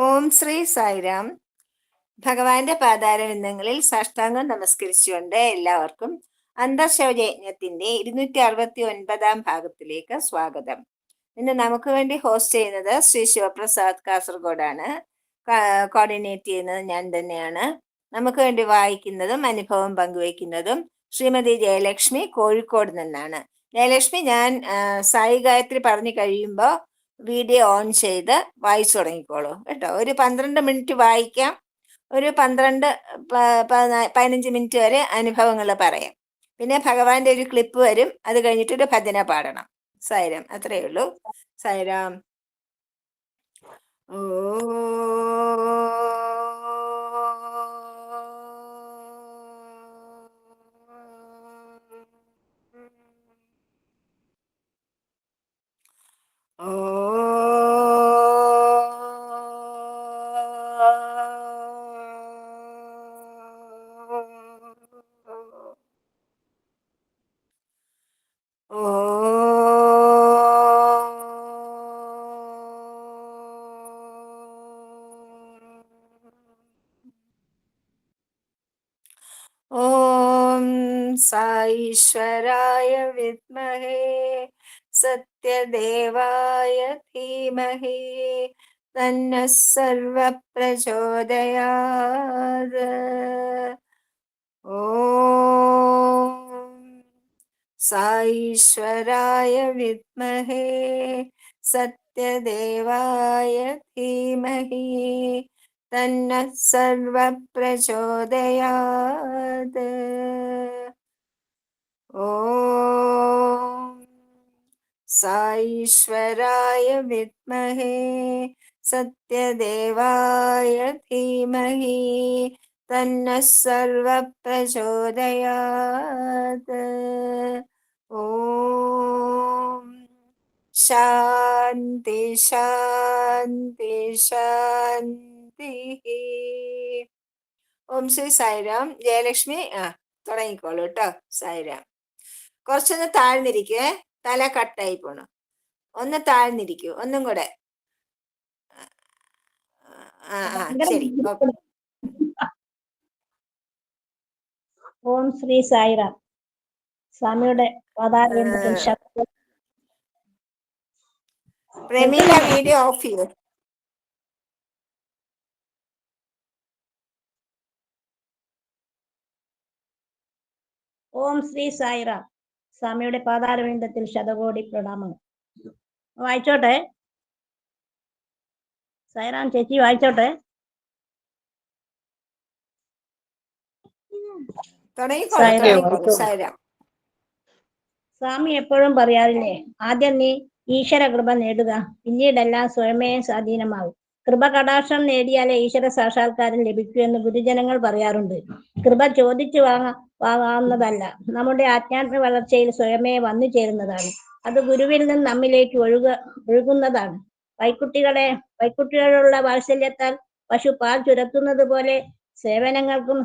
ഓം ശ്രീ സായിരാം. ഭഗവാന്റെ പാതാരവിന്ദങ്ങളിൽ സാഷ്ടാംഗം നമസ്കരിച്ചുകൊണ്ട് എല്ലാവർക്കും അന്തർശൗചയജ്ഞത്തിന്റെ 269 ഭാഗത്തിലേക്ക് സ്വാഗതം. ഇന്ന് നമുക്ക് വേണ്ടി ഹോസ്റ്റ് ചെയ്യുന്നത് ശ്രീ ശിവപ്രസാദ് കാസർഗോഡാണ്. കോർഡിനേറ്റ് ചെയ്യുന്നത് ഞാൻ തന്നെയാണ്. നമുക്ക് വേണ്ടി വായിക്കുന്നതും അനുഭവം പങ്കുവയ്ക്കുന്നതും ശ്രീമതി ജയലക്ഷ്മി കോഴിക്കോട് നിന്നാണ്. ജയലക്ഷ്മി, ഞാൻ സായി ഗായത്രി പറഞ്ഞു കഴിയുമ്പോൾ വീഡിയോ ഓൺ ചെയ്ത് വായിച്ചു തുടങ്ങിക്കോളൂ കേട്ടോ. ഒരു 12 മിനിറ്റ് വായിക്കാം, ഒരു 15 മിനിറ്റ് വരെ അനുഭവങ്ങൾ പറയാം. പിന്നെ ഭഗവാന്റെ ഒരു ക്ലിപ്പ് വരും, അത് കഴിഞ്ഞിട്ടൊരു ഭജന പാടണം. സായിരാം, അത്രയേ ഉള്ളൂ. സായിരാം. ഓ ഓം സാईश्वराय വിദ്മഹേ സത്യദേവായ ധീമഹി തന്നഃ സർവഃ പ്രചോദയാത്. ഓം സാईश्वराय വിദ്മഹേ സത്യദേവായ ധീമഹി തന്നഃ സർവഃ പ്രചോദയാത്. ഓം സാईश्वराय വിദ്മഹേ സത്യദേവായ ധീമഹി തന്നഃ സർവഃ പ്രചോദയാത്. ഓം ശാന്തി ശാന്തി ശാന്തി. ഓം ശ്രീ സായിരാം. ജയലക്ഷ്മി തുടങ്ങിക്കോളൂ കേട്ടോ. സായിരാം. കുറച്ചൊന്ന് താഴ്ന്നിരിക്കുവേ, തല കട്ടായി പോണു. ഒന്ന് താഴ്ന്നിരിക്കൂ, ഒന്നും കൂടെ. ശരി, ഓക്കെ. ഓം ശ്രീ സായിരാം. സ്വാമിയുടെ പ്രമീല, വീഡിയോ ഓഫ് ചെയ്യൂ. ഓം ശ്രീ സായിറാം. സ്വാമിയുടെ പാതാരവിന്ദത്തിൽ ശതകോടി പ്രണാമങ്ങൾ. വായിച്ചോട്ടെ സായിറാം ചേച്ചി, വായിച്ചോട്ടെ. സ്വാമി എപ്പോഴും പറയാറില്ലേ, ആദ്യം നീ ഈശ്വര കൃപ നേടുക, പിന്നീടെല്ലാം സ്വയമേ സ്വാധീനമാകും. കൃപ കടാക്ഷം നേടിയാലേ ഈശ്വര സാക്ഷാത്കാരം ലഭിക്കൂ എന്ന് ഗുരുജനങ്ങൾ പറയാറുണ്ട്. കൃപ ചോദിച്ചു വാങ്ങാവുന്നതല്ല, നമ്മുടെ ആധ്യാത്മിക വളർച്ചയിൽ സ്വയമേ വന്നു ചേരുന്നതാണ്. അത് ഗുരുവിൽ നിന്ന് നമ്മിലേക്ക് ഒഴുകുന്നതാണ്. വൈക്കുട്ടികളുള്ള വാത്സല്യത്താൽ പശു പാൽ ചുരത്തുന്നത് പോലെ സേവനങ്ങൾക്കും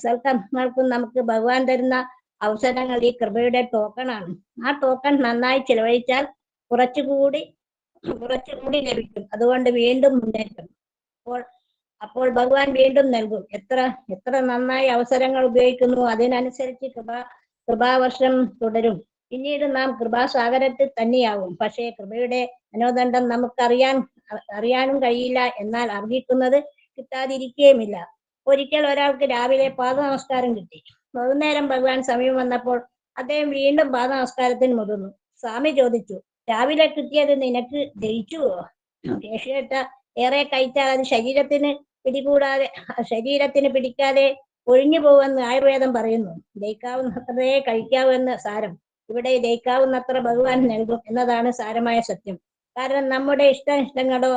സൽക്കർമ്മങ്ങൾക്കും നമുക്ക് ഭഗവാൻ തരുന്ന അവസരങ്ങൾ ഈ കൃപയുടെ ടോക്കണാണ്. ആ ടോക്കൺ നന്നായി ചിലവഴിച്ചാൽ കുറച്ചുകൂടി ലഭിക്കും. അതുകൊണ്ട് വീണ്ടും മുന്നേറ്റം. അപ്പോൾ ഭഗവാൻ വീണ്ടും നൽകും. എത്ര നന്നായി അവസരങ്ങൾ ഉപയോഗിക്കുന്നു, അതിനനുസരിച്ച് കൃപാവർഷം തുടരും. പിന്നീട് നാം കൃപാസാഗരത്തിൽ തന്നെയാവും. പക്ഷേ കൃപയുടെ മനോദണ്ഡം നമുക്ക് അറിയാനും കഴിയില്ല, എന്നാൽ അർഹിക്കുന്നത് കിട്ടാതിരിക്കുകയുമില്ല. ഒരിക്കൽ ഒരാൾക്ക് രാവിലെ പാദ നമസ്കാരം കിട്ടി. വൈകുന്നേരം ഭഗവാൻ സമയം വന്നപ്പോൾ അദ്ദേഹം വീണ്ടും പാദ നമസ്കാരത്തിന് മുതിർന്നു. സ്വാമി ചോദിച്ചു, രാവിലെ കിട്ടിയത് നിനക്ക് ദഹിച്ചുവോ? കേശേട്ട ഏറെ കഴിച്ചാൽ അത് ശരീരത്തിന് പിടിക്കാതെ ഒഴിഞ്ഞു പോകുമെന്ന് ആയുർവേദം പറയുന്നു. ദഹിക്കാവുന്നത്രേ കഴിക്കാവൂ എന്ന് സാരം. ഇവിടെ ദഹിക്കാവുന്നത്ര ഭഗവാൻ നൽകും എന്നതാണ് സാരമായ സത്യം. കാരണം നമ്മുടെ ഇഷ്ടങ്ങളോ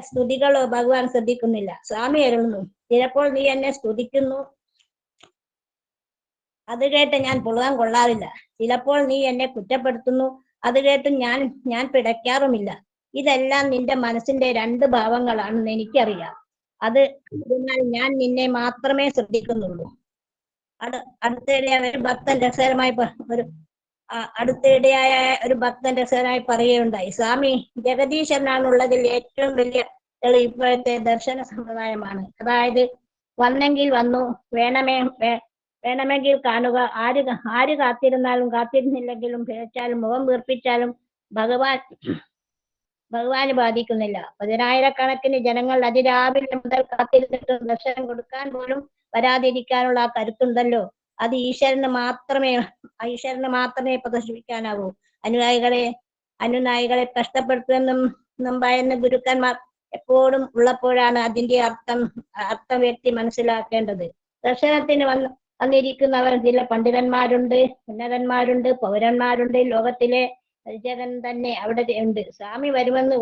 സ്തുതികളോ ഭഗവാൻ ശ്രദ്ധിക്കുന്നില്ല. സ്വാമി അരുളുന്നു, ചിലപ്പോൾ നീ എന്നെ സ്തുതിക്കുന്നു, അത് കേട്ട് ഞാൻ പുളകാൻ കൊള്ളാറില്ല. ചിലപ്പോൾ നീ എന്നെ കുറ്റപ്പെടുത്തുന്നു, അത് കേട്ട് ഞാൻ പിടയ്ക്കാറുമില്ല. ഇതെല്ലാം നിന്റെ മനസ്സിന്റെ 2 ഭാവങ്ങളാണെന്ന് എനിക്കറിയാം. അതിനാൽ ഞാൻ നിന്നെ മാത്രമേ ശ്രദ്ധിക്കുന്നുള്ളൂ. അടുത്തിടെയായ ഒരു ഭക്തൻ രസകരമായി പറയുകയുണ്ടായി, സ്വാമി, ജഗദീശനാണുള്ളതിൽ ഏറ്റവും വലിയ ഇപ്പോഴത്തെ ദർശന സമ്പ്രദായമാണ്. അതായത് വന്നെങ്കിൽ വന്നു, വേണമെങ്കിൽ കാണുക, ആര് കാത്തിരുന്നാലും കാത്തിരുന്നില്ലെങ്കിലും പിഴച്ചാലും മുഖം വീർപ്പിച്ചാലും ഭഗവാന് ബാധിക്കുന്നില്ല. പതിനായിരക്കണക്കിന് ജനങ്ങൾ അതിരാവിലെ മുതൽ കാത്തിരുന്നിട്ടും ദർശനം കൊടുക്കാൻ പോലും വരാതിരിക്കാനുള്ള ആ കരുത്തുണ്ടല്ലോ, അത് ഈശ്വരന് മാത്രമേ പ്രദർശിപ്പിക്കാനാവൂ. അനുനായികളെ കഷ്ടപ്പെടുത്തുമെന്നും ഭയന്ന് ഗുരുക്കന്മാർ എപ്പോഴും ഉള്ളപ്പോഴാണ് അതിന്റെ അർത്ഥം വ്യക്തി മനസ്സിലാക്കേണ്ടത്. ദർശനത്തിന് വന്നിരിക്കുന്നവർ ചില പണ്ഡിതന്മാരുണ്ട്, ഉന്നതന്മാരുണ്ട്, പൗരന്മാരുണ്ട്, ലോകത്തിലെ പരിചകൻ തന്നെ അവിടെ ഉണ്ട്. സ്വാമി വരുമെന്ന്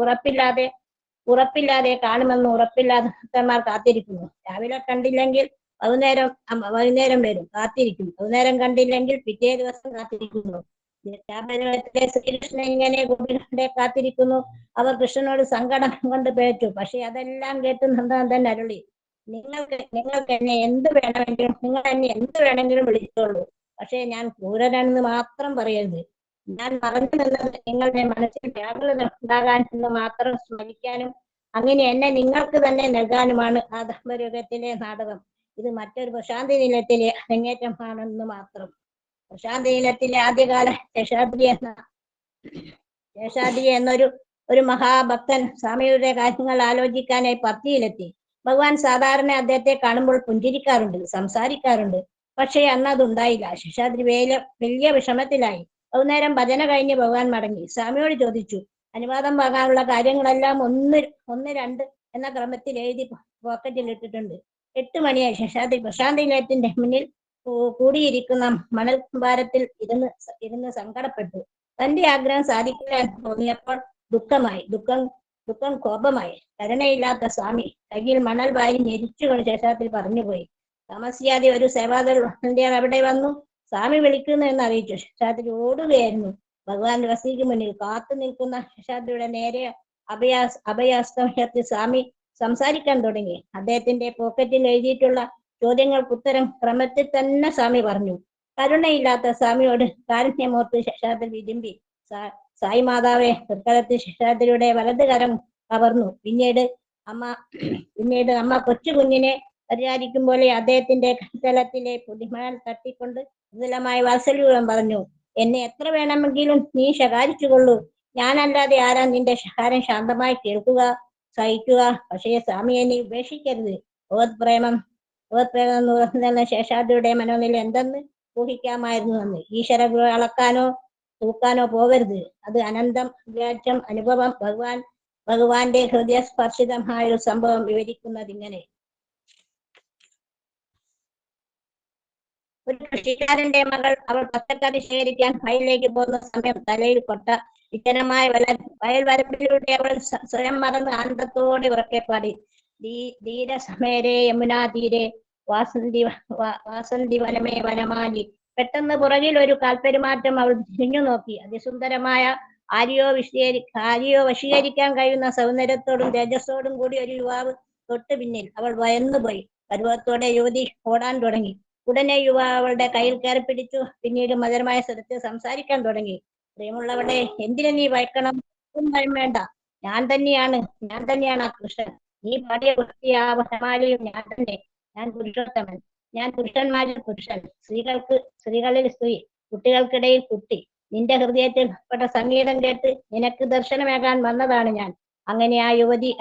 ഉറപ്പില്ലാതെ കാണുമെന്ന് ഉറപ്പില്ലാതെ ഭക്തന്മാർ കാത്തിരിക്കുന്നു. രാവിലെ കണ്ടില്ലെങ്കിൽ വൈകുന്നേരം വരും, കാത്തിരിക്കും. വൈകുന്നേരം കണ്ടില്ലെങ്കിൽ പിറ്റേ ദിവസം കാത്തിരിക്കുന്നു. ശ്രീകൃഷ്ണൻ ഇങ്ങനെ ഗോപികളുടെ കാത്തിരിക്കുന്നു. അവർ കൃഷ്ണനോട് സങ്കടം കൊണ്ട് പേറ്റു. പക്ഷെ അതെല്ലാം കേട്ട് നന്ദനന്ദൻ അരുളി, നിങ്ങൾക്ക് എന്നെ എന്ത് വേണമെങ്കിലും വിളിച്ചോളൂ. പക്ഷെ ഞാൻ ക്രൂരനാണെന്ന് മാത്രം പറയരുത്. ഞാൻ പറഞ്ഞു നിന്നത് നിങ്ങളുടെ മനസ്സിൽ വ്യാകുലത ഉണ്ടാകാൻ എന്ന് മാത്രം സ്മരിക്കാനും അങ്ങനെ എന്നെ നിങ്ങൾക്ക് തന്നെ നൽകാനുമാണ് ആ ദാമ്പരയുഗത്തിലെ നാടകം. ഇത് മറ്റൊരു പ്രശാന്തി നിലയത്തിലെ അരങ്ങേറ്റമാണെന്ന് മാത്രം. പ്രശാന്തി നിലയത്തിലെ ആദ്യകാല ശേഷാദ്രി എന്നൊരു മഹാഭക്തൻ സ്വാമിയുടെ കാര്യങ്ങൾ ആലോചിക്കാനായി പത്തിയിലെത്തി. ഭഗവാൻ സാധാരണ അദ്ദേഹത്തെ കാണുമ്പോൾ പുഞ്ചിരിക്കാറുണ്ട്, സംസാരിക്കാറുണ്ട്. പക്ഷേ അന്ന് അതുണ്ടായില്ല. ശേഷാദ്രി വലിയ വിഷമത്തിലായി. വൈകുന്നേരം ഭജന കഴിഞ്ഞ് ഭഗവാൻ മടങ്ങി. സ്വാമിയോട് ചോദിച്ചു. അനുവാദം വാങ്ങാനുള്ള കാര്യങ്ങളെല്ലാം 1-2 എന്ന ക്രമത്തിൽ എഴുതി പോക്കറ്റിൽ ഇട്ടിട്ടുണ്ട്. 8 മണിയായി. ശേഷാദ്രി പ്രശാന്തി നിലയത്തിന്റെ മുന്നിൽ കൂടിയിരിക്കുന്ന മണൽ ഭാരത്തിൽ ഇരുന്ന് സങ്കടപ്പെട്ടു. തന്റെ ആഗ്രഹം സാധിക്കില്ല എന്ന് തോന്നിയപ്പോൾ ദുഃഖം കോപമായി. കരുണയില്ലാത്ത സ്വാമി കയ്യിൽ മണൽ വാരി ഞെരിച്ചുകൊണ്ട് ശേഷാദ്രി പറഞ്ഞുപോയി. താമസിയാതെ ഒരു സേവാദൾ അവിടെ വന്നു. സ്വാമി വിളിക്കുന്നു എന്ന് അറിയിച്ചു. ശേഷാദ്രി ഓടുകയായിരുന്നു. ഭഗവാൻ വസതിക്ക് മുന്നിൽ കാത്തു നിൽക്കുന്ന ശേഷാദ്രിയുടെ നേരെ അഭയാസ്തമയത്തിൽ സ്വാമി സംസാരിക്കാൻ തുടങ്ങി. അദ്ദേഹത്തിന്റെ പോക്കറ്റിൽ എഴുതിയിട്ടുള്ള ചോദ്യങ്ങൾക്ക് ഉത്തരം ക്രമത്തിൽ തന്നെ സ്വാമി പറഞ്ഞു. കരുണയില്ലാത്ത സ്വാമിയോട് കാരുണ്യമോർത്ത് ശേഷാദ്രി വിരുമ്പി. സായി മാതാവെ, തൃക്കലത്തിൽ ശേഷാദ്രിയുടെ വലത് കരം കവർന്നു. പിന്നീട് അമ്മ കൊച്ചു കുഞ്ഞിനെ പരിചാരിക്കും പോലെ അദ്ദേഹത്തിന്റെ കൈത്തലത്തിലെ പൊടിമണൽ തട്ടിക്കൊണ്ട് മൃദുലമായ വാത്സല്യം പറഞ്ഞു. എന്നെ എത്ര വേണമെങ്കിലും നീ ശകാരിച്ചുകൊള്ളൂ. ഞാനല്ലാതെ ആരാ നിന്റെ ശകാരം ശാന്തമായി കേൾക്കുക, സഹിക്കുക? പക്ഷേ സ്വാമി എന്നെ ഉപേക്ഷിക്കരുത്. ഭഗവത്പ്രേമം നിറഞ്ഞ ശേഷാദ്രിയുടെ മനോനില എന്തെന്ന് ഊഹിക്കാമായിരുന്നു. എന്ന് ഈശ്വര അളക്കാനോ തൂക്കാനോ പോകരുത്. അത് അനന്തം വ്യാജം അനുഭവം. ഭഗവാന്റെ ഹൃദയസ്പർശിതമായ ഒരു സംഭവം വിവരിക്കുന്നത് ഇങ്ങനെ. ഒരു കൃഷിക്കാരന്റെ മകൾ അവൾ പച്ചക്കറി ശേഖരിക്കാൻ വയലിലേക്ക് പോകുന്ന സമയം തലയിൽ കൊട്ട. വിജനമായ വയൽ വരമ്പിലൂടെ അവൾ സ്വയം മറന്ന് ആനന്ദത്തോടെ ഉറക്കെ പാടി. ധീരസമേരേ യമുനാ തീരെ വാസന്തി വനമേ വനമാലി. പെട്ടെന്ന് പുറകിൽ ഒരു കാൽപ്പെരുമാറ്റം. അവൾ തിരിഞ്ഞു നോക്കി. അതിസുന്ദരമായ ആരെയോ വശീകരിക്കാൻ കഴിയുന്ന സൗന്ദര്യത്തോടും തേജസ്സോടും കൂടി ഒരു യുവാവ് തൊട്ട് പിന്നിൽ. അവൾ ഭയന്നുപോയി. പരുവത്തോടെ യുവതി ഓടാൻ തുടങ്ങി. ഉടനെ യുവാവ് അവളുടെ കയ്യിൽ കയറി പിടിച്ചു. പിന്നീട് മധുരമായ സ്വരത്തിൽ സംസാരിക്കാൻ തുടങ്ങി. പ്രിയമുള്ളവളെ, എന്തിനു നീ ഭയക്കണം? ഭയം വേണ്ട. ഞാൻ തന്നെയാണ് ആ കൃഷ്ണൻ. നീ പാടിയ കുട്ടിയാ വനമാലിയും ഞാൻ തന്നെ. ഞാൻ പുരുഷോത്തമൻ. ഞാൻ പുരുഷന്മാരിൽ പുരുഷൻ, സ്ത്രീകളിൽ സ്ത്രീ, കുട്ടികൾക്കിടയിൽ കുട്ടി. നിന്റെ ഹൃദയത്തിൽ പെട്ട സംഗീതം കേട്ട് നിനക്ക് ദർശനമേകാൻ വന്നതാണ് ഞാൻ. അങ്ങനെ ആ യുവതി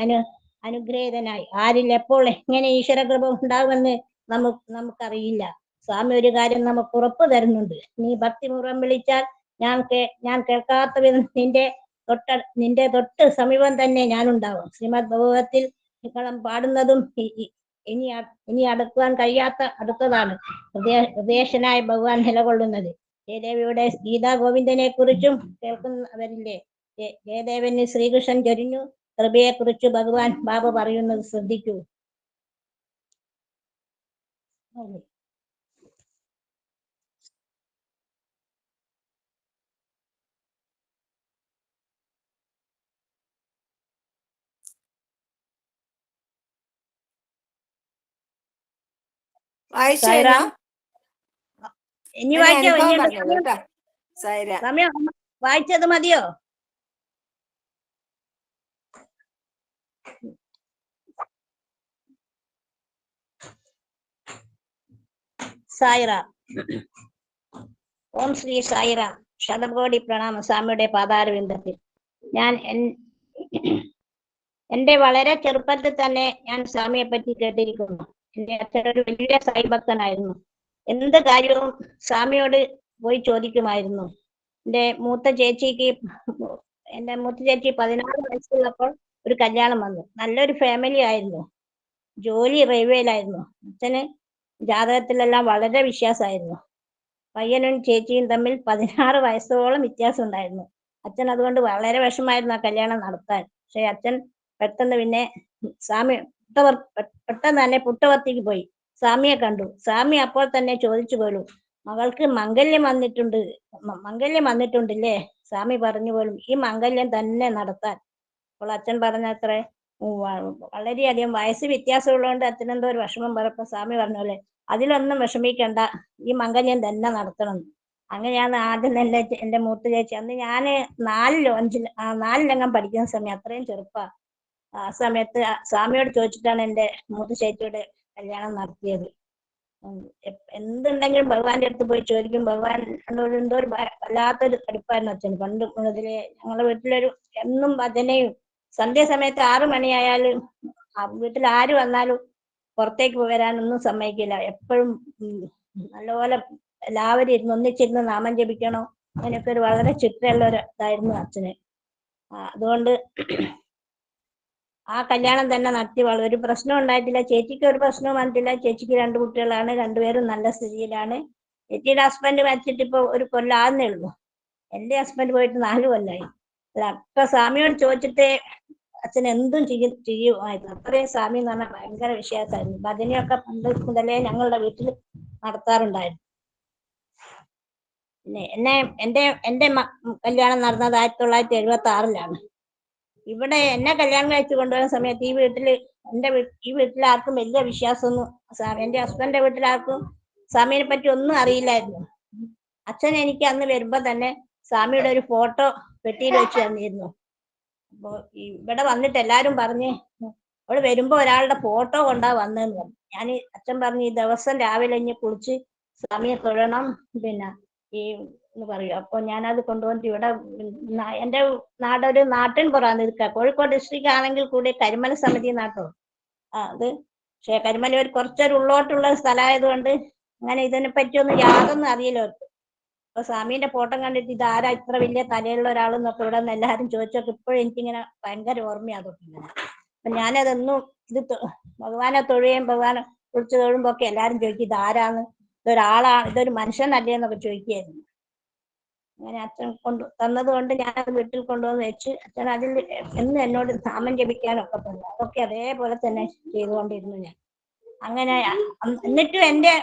അനുഗ്രഹീതനായി. ആരിൽ എപ്പോൾ എങ്ങനെ ഈശ്വരകൃപ ഉണ്ടാകുമെന്ന് നമുക്കറിയില്ല. സ്വാമി ഒരു കാര്യം നമുക്ക് ഉറപ്പ് തരുന്നുണ്ട്. നീ ഭക്തിപൂർവ്വം വിളിച്ചാൽ ഞാൻ കേൾക്കാത്ത വിധം നിന്റെ തൊട്ട് സമീപം തന്നെ ഞാനുണ്ടാവും. ശ്രീമദ് ഭഗവത്തിൽ നിങ്ങളും പാടുന്നതും ഇനി അടുക്കുവാൻ കഴിയാത്ത അടുത്തതാണ് ഹൃദയനായ ഭഗവാൻ നിലകൊള്ളുന്നത്. ജയദേവിയുടെ ഗീതാ ഗോവിന്ദനെ കുറിച്ചും കേൾക്കുന്നവരില്ലേ? ജയദേവന് ശ്രീകൃഷ്ണൻ ചൊരിഞ്ഞു കൃപയെ കുറിച്ച് ഭഗവാൻ ബാബ പറയുന്നത് ശ്രദ്ധിക്കൂ. വായിച്ചു ഇനി വായിച്ചോ? സമയം വായിച്ചത് മതിയോ? സായിറാം. ഓം ശ്രീ സായിറാം. ശതകോടി പ്രണാമം സ്വാമിയുടെ പാതാരവിന്ദത്തിൽ. ഞാൻ എന്റെ വളരെ ചെറുപ്പത്തിൽ തന്നെ ഞാൻ സ്വാമിയെ പറ്റി കേട്ടിരിക്കുന്നു. എന്റെ അച്ഛൻ ഒരു വലിയ സായി ഭക്തനായിരുന്നു. എന്ത് കാര്യവും സ്വാമിയോട് പോയി ചോദിക്കുമായിരുന്നു. എന്റെ മൂത്ത ചേച്ചി 16 വയസ്സുള്ളപ്പോൾ ഒരു കല്യാണം വന്നു. നല്ലൊരു ഫാമിലി ആയിരുന്നു. ജോലി റെയിൽവേയിലായിരുന്നു. അച്ഛന് ജാതകത്തിലെല്ലാം വളരെ വിശ്വാസമായിരുന്നു. പയ്യനും ചേച്ചിയും തമ്മിൽ 16 വയസ്സോളം വ്യത്യാസം ഉണ്ടായിരുന്നു. അച്ഛൻ അതുകൊണ്ട് വളരെ വിഷമായിരുന്നു ആ കല്യാണം നടത്താൻ. പക്ഷെ അച്ഛൻ പെട്ടെന്ന് പിന്നെ പെട്ടെന്ന് തന്നെ പുട്ടവർത്തിക്ക് പോയി സ്വാമിയെ കണ്ടു. സ്വാമി അപ്പോൾ തന്നെ ചോദിച്ചു പോലും, മകൾക്ക് മംഗല്യം വന്നിട്ടുണ്ടില്ലേ? സ്വാമി പറഞ്ഞു പോലും, ഈ മംഗല്യം തന്നെ നടത്താൻ. അപ്പോൾ അച്ഛൻ പറഞ്ഞത്രേ, വളരെയധികം വയസ്സ് വ്യത്യാസമുള്ളതുകൊണ്ട് അച്ഛനെന്തോ ഒരു വിഷമം പറഞ്ഞപ്പോൾ സ്വാമി പറഞ്ഞല്ലേ, അതിലൊന്നും വിഷമിക്കണ്ട, ഈ മംഗല്യം തന്നെ നടത്തണം. അങ്ങനെയാണ് ആദ്യം തന്നെ എന്റെ മൂത്ത ചേച്ചി, അന്ന് ഞാന് 4-5 പഠിക്കുന്ന സമയം, അത്രയും ചെറുപ്പാ. ആ സമയത്ത് സ്വാമിയോട് ചോദിച്ചിട്ടാണ് എന്റെ മൂത്ത ചേച്ചിയുടെ കല്യാണം നടത്തിയത്. എന്തുണ്ടെങ്കിലും ഭഗവാന്റെ അടുത്ത് പോയി ചോദിക്കും. ഭഗവാൻ എന്തോ ഒരു വല്ലാത്തൊരു അടുപ്പായിരുന്നു അച്ഛൻ പണ്ട് മുതലേ. ഞങ്ങളുടെ വീട്ടിലൊരു എന്നും ഭജനയും, സന്ധ്യാസമയത്ത് 6 മണിയായാലും വീട്ടിൽ ആര് വന്നാലും പുറത്തേക്ക് വരാനൊന്നും സമ്മതിക്കില്ല. എപ്പോഴും നല്ലപോലെ എല്ലാവരും ഒന്നിച്ചിരുന്ന് നാമം ജപിക്കണോ, അങ്ങനെയൊക്കെ ഒരു വളരെ ചിട്ടയുള്ള ഒരു ഇതായിരുന്നു അച്ഛന്. അതുകൊണ്ട് ആ കല്യാണം തന്നെ നടത്തി. ഒരു പ്രശ്നം ഉണ്ടായിട്ടില്ല. ചേച്ചിക്ക് ഒരു പ്രശ്നവും വന്നിട്ടില്ല. ചേച്ചിക്ക് 2 കുട്ടികളാണ്. 2 പേരും നല്ല സ്ഥിതിയിലാണ്. ചേച്ചിയുടെ ഹസ്ബൻഡ് മരിച്ചിട്ട് ഇപ്പൊ ഒരു കൊല്ലാന്നേ ഉള്ളൂ. എന്റെ ഹസ്ബൻഡ് പോയിട്ട് 4 കൊല്ലായി. അപ്പൊ സ്വാമിയോട് ചോദിച്ചിട്ട് അച്ഛൻ എന്തും ചെയ്യുമായിരുന്നു. അത്രയും സ്വാമി എന്ന് പറഞ്ഞാൽ ഭയങ്കര വിശ്വാസമായിരുന്നു. ഭജനയൊക്കെ പണ്ട് മുതലേ ഞങ്ങളുടെ വീട്ടിൽ നടത്താറുണ്ടായിരുന്നു. പിന്നെ എന്റെ കല്യാണം നടന്നത് 1976-ലാണ്. ഇവിടെ എന്നെ കല്യാണം കഴിച്ച് കൊണ്ടുവരുന്ന സമയത്ത് ഈ വീട്ടിൽ ആർക്കും വലിയ വിശ്വാസമൊന്നും, എന്റെ ഹസ്ബൻഡിന്റെ വീട്ടിലാർക്കും സ്വാമിയെ പറ്റി ഒന്നും അറിയില്ലായിരുന്നു. അച്ഛൻ എനിക്ക് അന്ന് വരുമ്പോ തന്നെ സ്വാമിയുടെ ഒരു ഫോട്ടോ പെട്ടിയിൽ വെച്ച് തന്നിരുന്നു. അപ്പൊ ഇവിടെ വന്നിട്ട് എല്ലാരും പറഞ്ഞ്, അവിടെ വരുമ്പോ ഒരാളുടെ ഫോട്ടോ കൊണ്ടാ വന്നതെന്ന് പറഞ്ഞു. അച്ഛൻ പറഞ്ഞു, ഈ ദിവസം രാവിലെ കുളിച്ച് സ്വാമിയെ തൊഴണം, പിന്നെ എന്ന് പറയും. അപ്പൊ ഞാനത് കൊണ്ടുവന്നിട്ട് ഇവിടെ, എന്റെ നാടൊരു നാട്ടിൻ പുറമാണ് നിൽക്കുക. കോഴിക്കോട് ഡിസ്ട്രിക്ട് ആണെങ്കിൽ കൂടി കരിമല സമിതി നാട്ടോ അത്. പക്ഷെ കരിമല കുറച്ചൊരു ഉള്ളോട്ടുള്ള സ്ഥലമായതുകൊണ്ട് അങ്ങനെ ഇതിനെ പറ്റിയൊന്നും യാതൊന്നും അറിയില്ല അവർക്ക്. അപ്പൊ സ്വാമീന്റെ ഫോട്ടോ കണ്ടിട്ട് ഇതാരാ ഇത്ര വലിയ തലയുള്ള ഒരാളെന്നൊക്കെ ഇവിടെ നിന്ന് എല്ലാവരും ചോദിച്ചൊക്കെ ഇപ്പോഴും എനിക്കിങ്ങനെ ഭയങ്കര ഓർമ്മയാതൊക്കെ. അപ്പൊ ഞാനതൊന്നും ഭഗവാനെ തൊഴുകയും ഭഗവാനെ കുറിച്ച് തൊഴുമ്പോ ഒക്കെ എല്ലാരും ചോദിക്കും, ഇതാരാന്ന്, ഇതൊരു മനുഷ്യനല്ലേ എന്നൊക്കെ ചോദിക്കുകയായിരുന്നു. അങ്ങനെ അച്ഛൻ തന്നത് കൊണ്ട് ഞാനത് വീട്ടിൽ കൊണ്ടുവന്ന് വെച്ച് അച്ഛൻ അതിൽ എന്ന് എന്നോട് നാമം ജപിക്കാനൊക്കെ പറഞ്ഞു. അതൊക്കെ അതേപോലെ തന്നെ ചെയ്തുകൊണ്ടിരുന്നു ഞാൻ. അങ്ങനെ എന്നിട്ടും എന്റെ